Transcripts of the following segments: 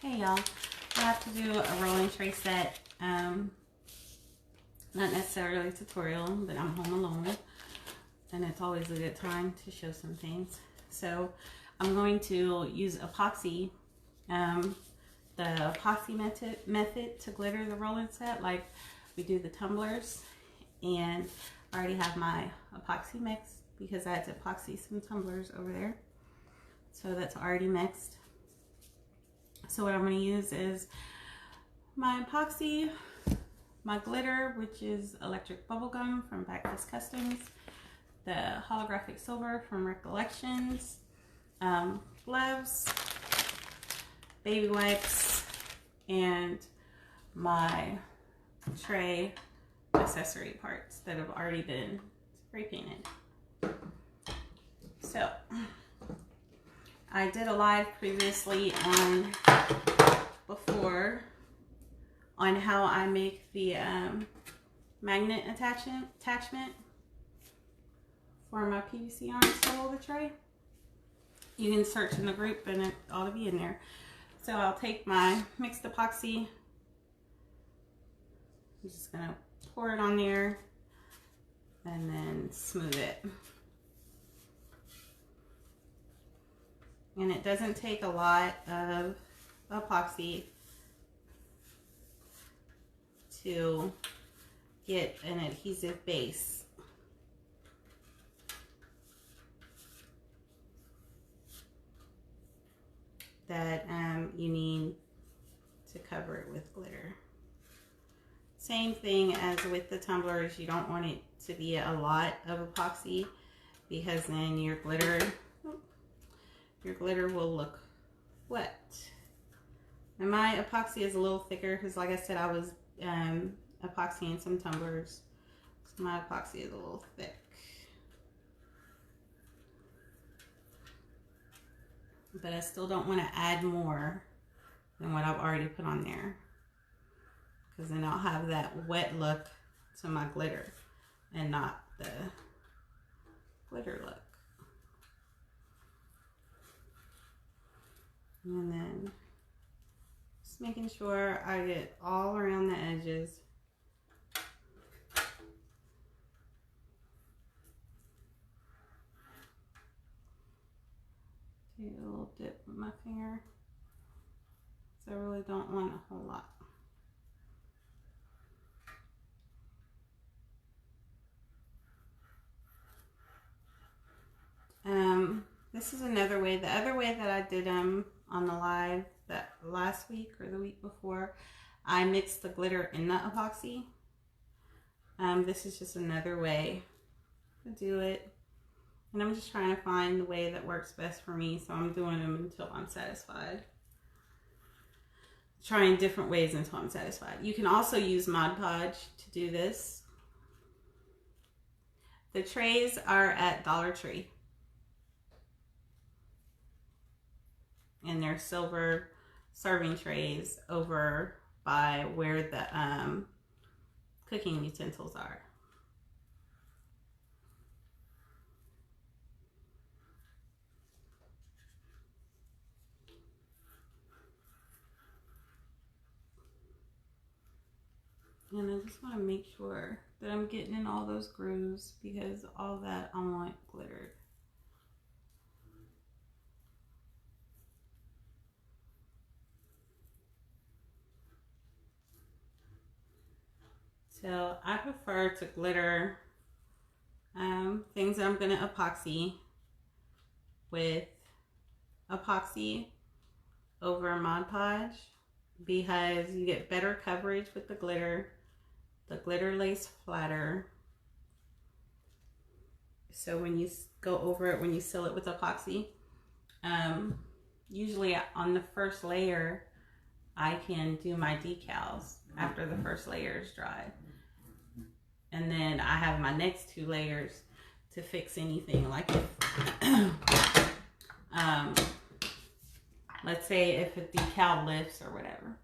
Hey y'all, I have to do a rolling tray set. Not necessarily a tutorial, but I'm home alone and it's always a good time to show some things. So I'm going to use epoxy, the epoxy method to glitter the rolling set like we do the tumblers. And I already have my epoxy mixed because I had to epoxy some tumblers over there. So that's already mixed. So what I'm going to use is my epoxy, my glitter, which is electric bubblegum from Backless Customs, the holographic silver from Recollections, gloves, baby wipes, and my tray accessory parts that have already been spray painted. So I did a live previously on how I make the magnet attachment for my PVC arms to hold the tray. You can search in the group and it ought to be in there. So I'll take my mixed epoxy. I'm just gonna pour it on there and then smooth it. And it doesn't take a lot of epoxy to get an adhesive base. That you need to cover it with glitter. Same thing as with the tumblers, you don't want it to be a lot of epoxy because then your glitter will look wet. And my epoxy is a little thicker because like I said, I was epoxying some tumblers. So my epoxy is a little thick. But I still don't want to add more than what I've already put on there, because then I'll have that wet look to my glitter and not the glitter look. And then just making sure I get all around the edges. Take a little dip with my finger. So I really don't want a whole lot. This is another way. The other way that I did them on the live that last week or the week before, I mixed the glitter in the epoxy. This is just another way to do it. And I'm just trying to find the way that works best for me. So I'm doing them until I'm satisfied. Trying different ways until I'm satisfied. You can also use Mod Podge to do this. The trays are at Dollar Tree. And they're silver serving trays over by where the cooking utensils are. And I just want to make sure that I'm getting in all those grooves because all that I want glittered. So I prefer to glitter things that I'm going to epoxy with epoxy over Mod Podge because you get better coverage with the glitter. The glitter lays flatter. So when you go over it, when you seal it with epoxy, usually on the first layer, I can do my decals after the first layer is dried. And then I have my next 2 layers to fix anything. Like if, let's say if a decal lifts or whatever.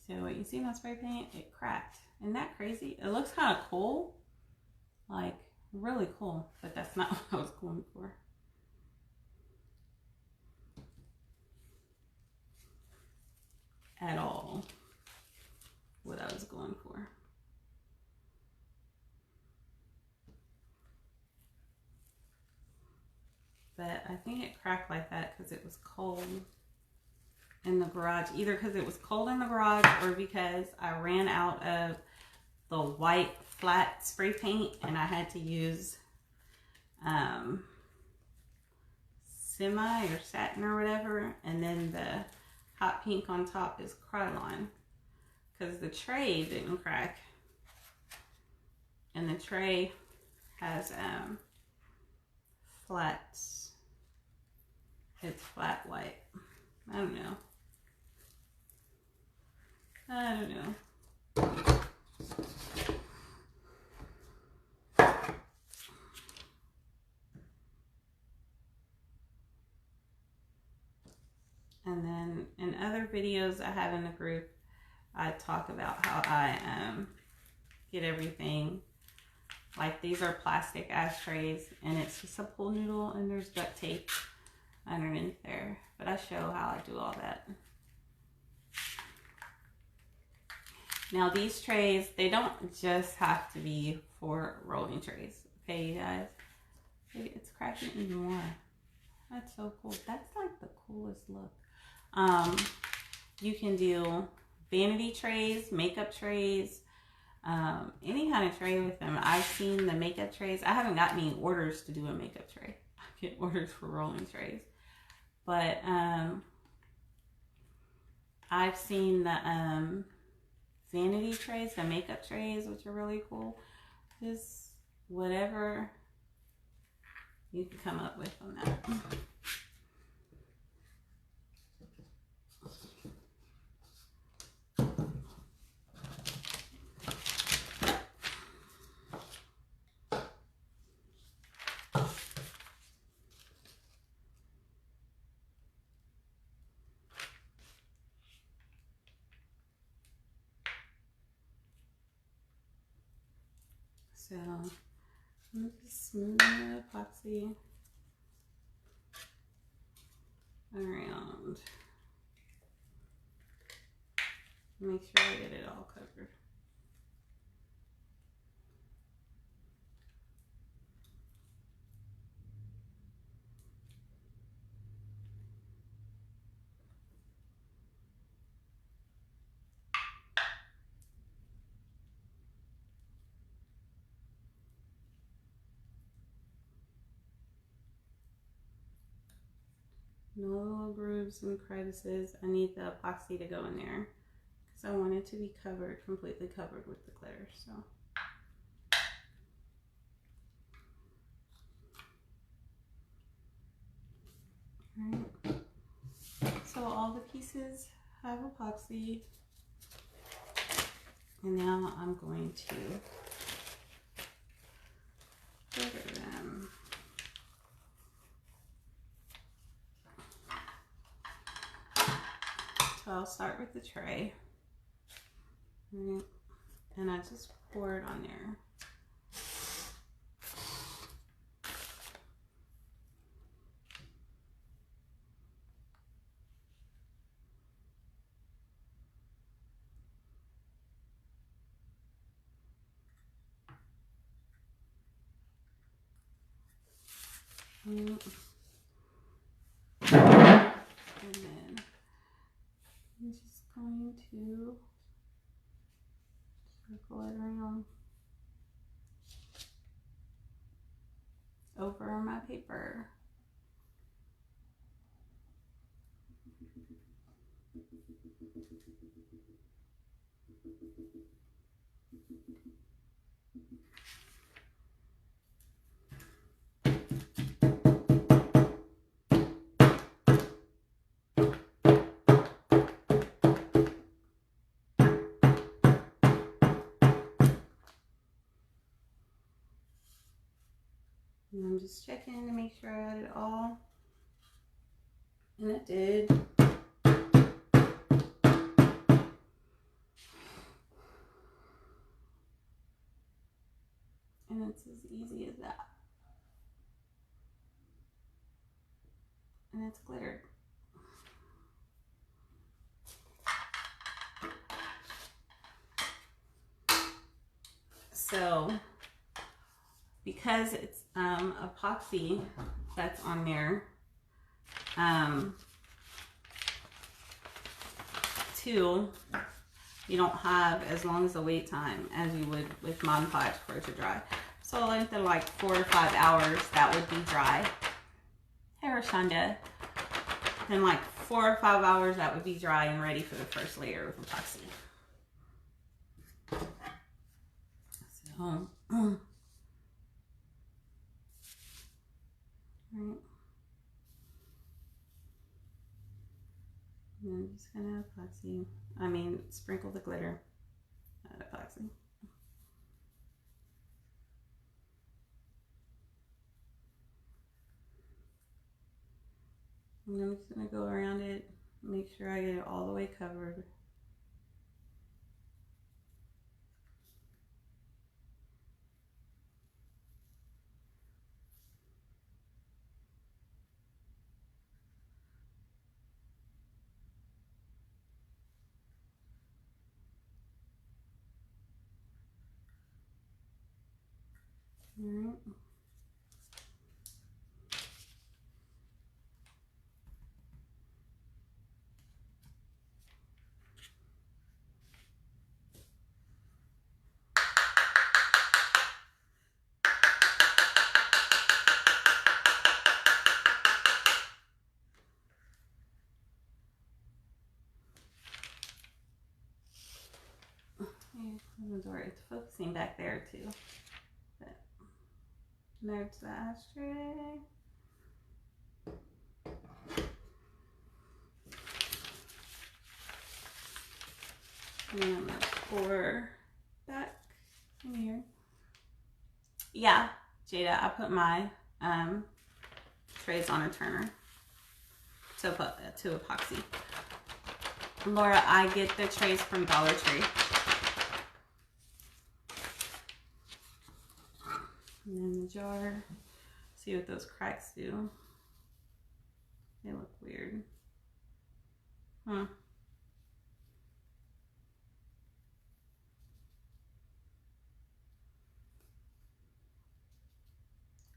So you see my spray paint? It cracked. Isn't that crazy? It looks kind of cool. Like really cool, but that's not what I was going for. at all what I was going for. But I think it cracked like that because it was cold in the garage. Either because it was cold in the garage or because I ran out of the white flat spray paint and I had to use semi or satin or whatever, and then the hot pink on top is Krylon, because the tray didn't crack, and the tray has flats. It's flat white. I don't know. And then in other videos I have in the group, I talk about how I get everything. Like these are plastic ashtrays and it's just a pool noodle and there's duct tape underneath there. But I show how I do all that. Now these trays, they don't just have to be for rolling trays. Okay, you guys? It's cracking even more. That's so cool. That's like the coolest look. You can do vanity trays, makeup trays, any kind of tray with them. I've seen the makeup trays. I haven't got any orders to do a makeup tray. I get orders for rolling trays. But I've seen the vanity trays, the makeup trays, which are really cool. Just whatever you can come up with on that. So I'm just smoothing the epoxy around. Make sure I get it all covered. No little grooves and crevices. I need the epoxy to go in there because I want it to be covered, completely covered with the glitter. So. Alright. So all the pieces have epoxy. And now I'm going to glitter them. So I'll start with the tray, right? And I just pour it on there. And then I'm just going to circle it around over my paper. And I'm just checking to make sure I got it all. And it did. And it's as easy as that. And it's glittered. So because it's epoxy that's on there, too, you don't have as long as the wait time as you would with Mod Podge for it to dry. So after like 4 or 5 hours, that would be dry. Hey, Rashonda. In like 4 or 5 hours, that would be dry and ready for the first layer of epoxy. So, right. And I'm just gonna sprinkle the glitter, not epoxy. And I'm just gonna go around it, make sure I get it all the way covered. All right. It's focusing back there too. But there's the ashtray. And then I'm gonna pour back in here. Yeah, Jada, I put my trays on a turner to epoxy. Laura, I get the trays from Dollar Tree. And then the jar, see what those cracks do. They look weird. Huh.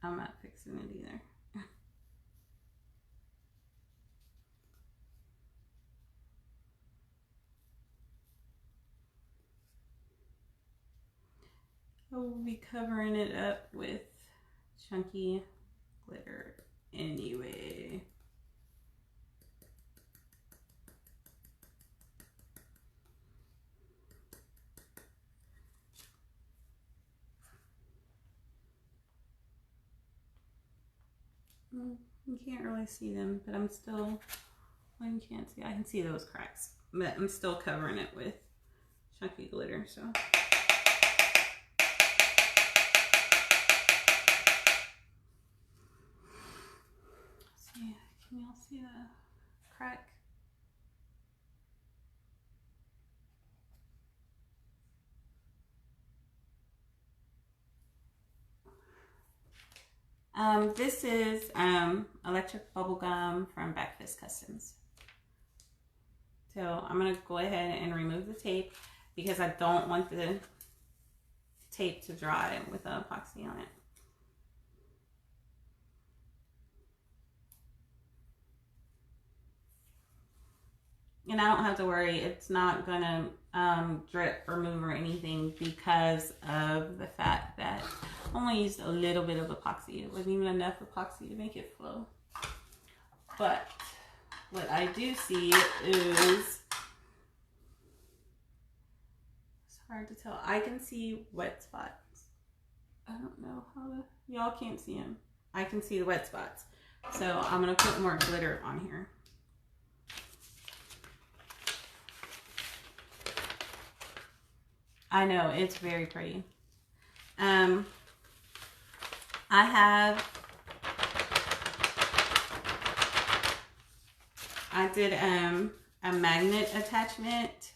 I'm not fixing it either. I will be covering it up with chunky glitter anyway. You can't really see them, but I'm still, well, you can't see, I can see those cracks, but I'm still covering it with chunky glitter, so. See, can y'all see the crack? This is electric bubble gum from Backfist Customs. So I'm gonna go ahead and remove the tape because I don't want the tape to dry with the epoxy on it. And I don't have to worry, it's not gonna drip or move or anything because of the fact that I only used a little bit of epoxy. It wasn't even enough epoxy to make it flow. But what I do see is, it's hard to tell. I can see wet spots. I don't know how to, y'all can't see them. I can see the wet spots. So I'm gonna put more glitter on here. I know, it's very pretty. I did a magnet attachment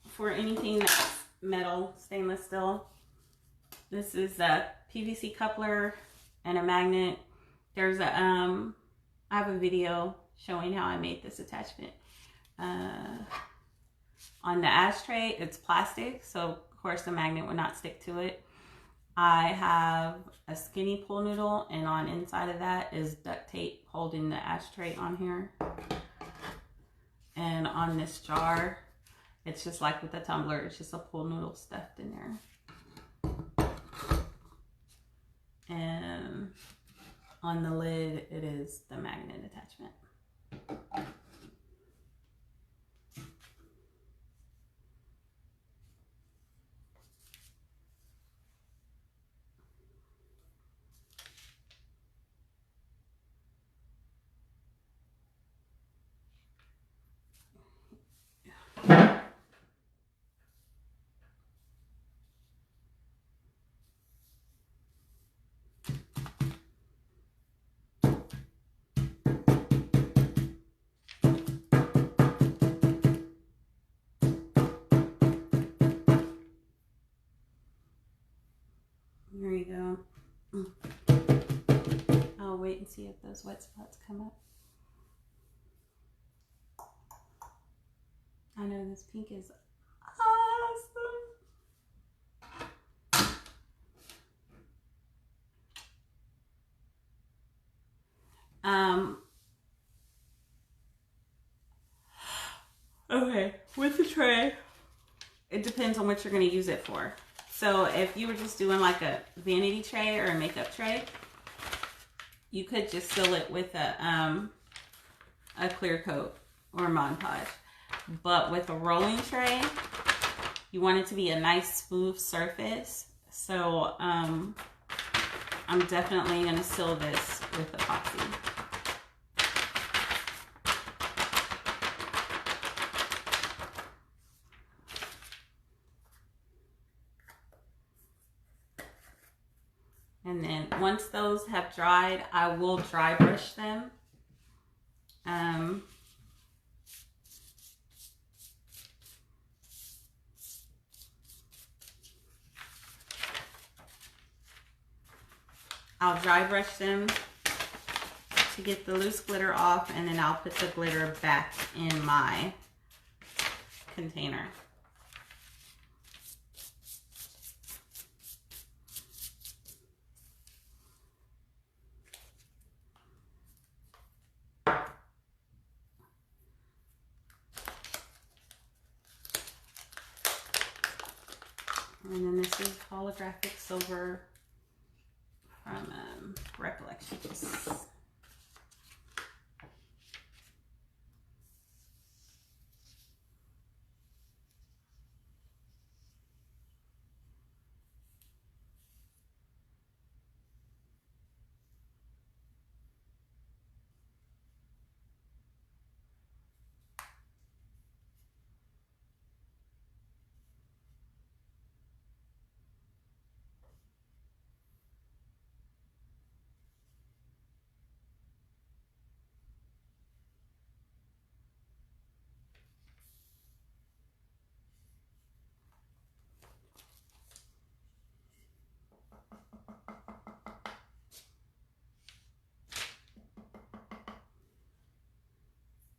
for anything that's metal, stainless steel. This is a PVC coupler and a magnet. There's a, I have a video showing how I made this attachment. On the ashtray, it's plastic, so of course the magnet would not stick to it. I have a skinny pool noodle, and on inside of that is duct tape holding the ashtray on here. And on this jar, it's just like with the tumbler, it's just a pool noodle stuffed in there. And on the lid, it is the magnet attachment. There you go. I'll wait and see if those wet spots come up. I know this pink is awesome. Okay, with the tray, it depends on what you're going to use it for. So if you were just doing like a vanity tray or a makeup tray, you could just fill it with a clear coat or Mod Podge. But with a rolling tray, you want it to be a nice smooth surface. So I'm definitely going to seal this with epoxy. And then once those have dried, I will dry brush them. I'll dry brush them to get the loose glitter off, and then I'll put the glitter back in my container. And then this is holographic silver from Recollections.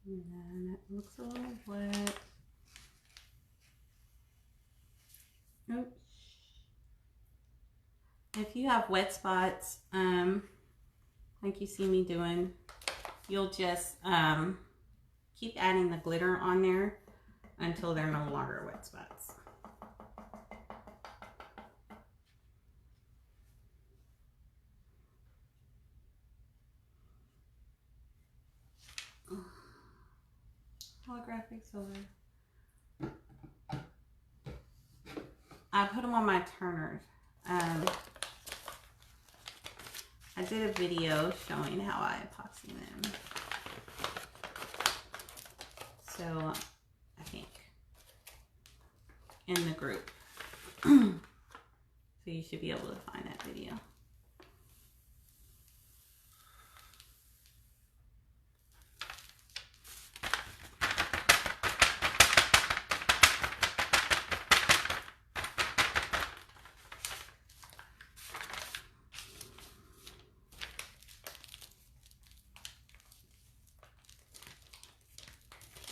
And it looks a little wet. Oops. If you have wet spots, like you see me doing, you'll just keep adding the glitter on there until they're no longer wet spots. Holographic silver. I put them on my turners. I did a video showing how I epoxy them. So I think in the group. So you should be able to find that video.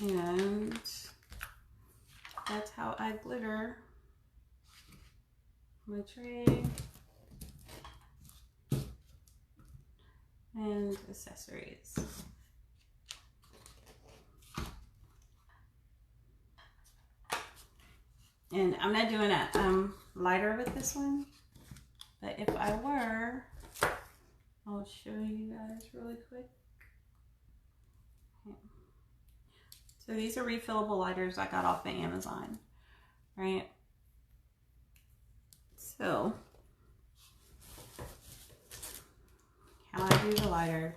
And that's how I glitter my tray and accessories. And I'm not doing a lighter with this one, but if I were, I'll show you guys really quick. Okay. So these are refillable lighters I got off of Amazon, right? So how I do the lighter,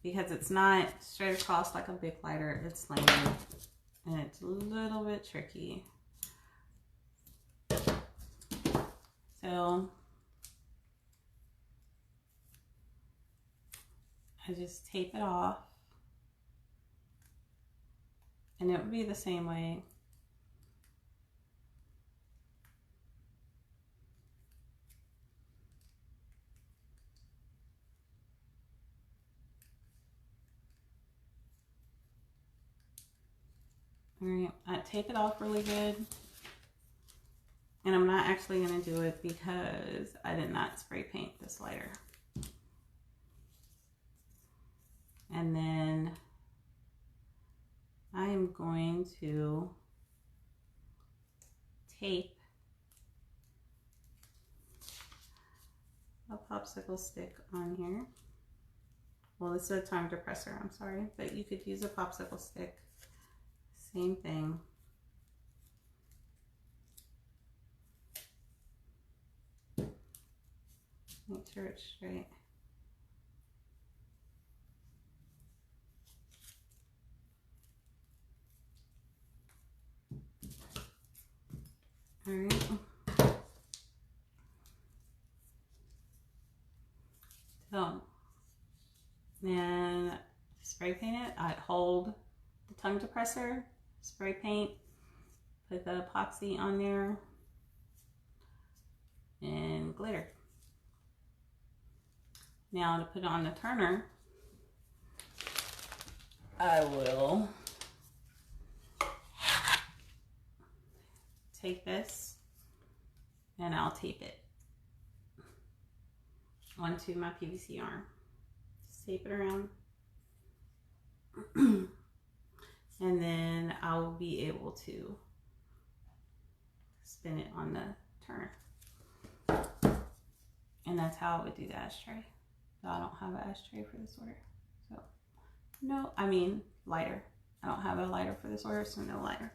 because it's not straight across like a big lighter, it's layered, and it's a little bit tricky. So I just tape it off, and it would be the same way. All right, I tape it off really good. And I'm not actually going to do it because I did not spray paint this lighter. And then I am going to tape a popsicle stick on here. Well, this is a time depressor, I'm sorry, but you could use a popsicle stick. Same thing. Make sure it's straight. All right. So, then spray paint it. I'd hold the tongue depressor, spray paint, put the epoxy on there, and glitter. Now to put on the turner, I will take this and I'll tape it onto my PVC arm. Just tape it around. And then I'll be able to spin it on the turner. And that's how I would do the ashtray. So I don't have an ashtray for this order. So no, I mean lighter. I don't have a lighter for this order, so no lighter.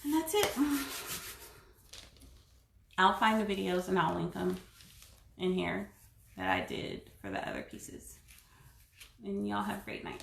And that's it. I'll find the videos and I'll link them in here that I did for the other pieces. And y'all have a great night.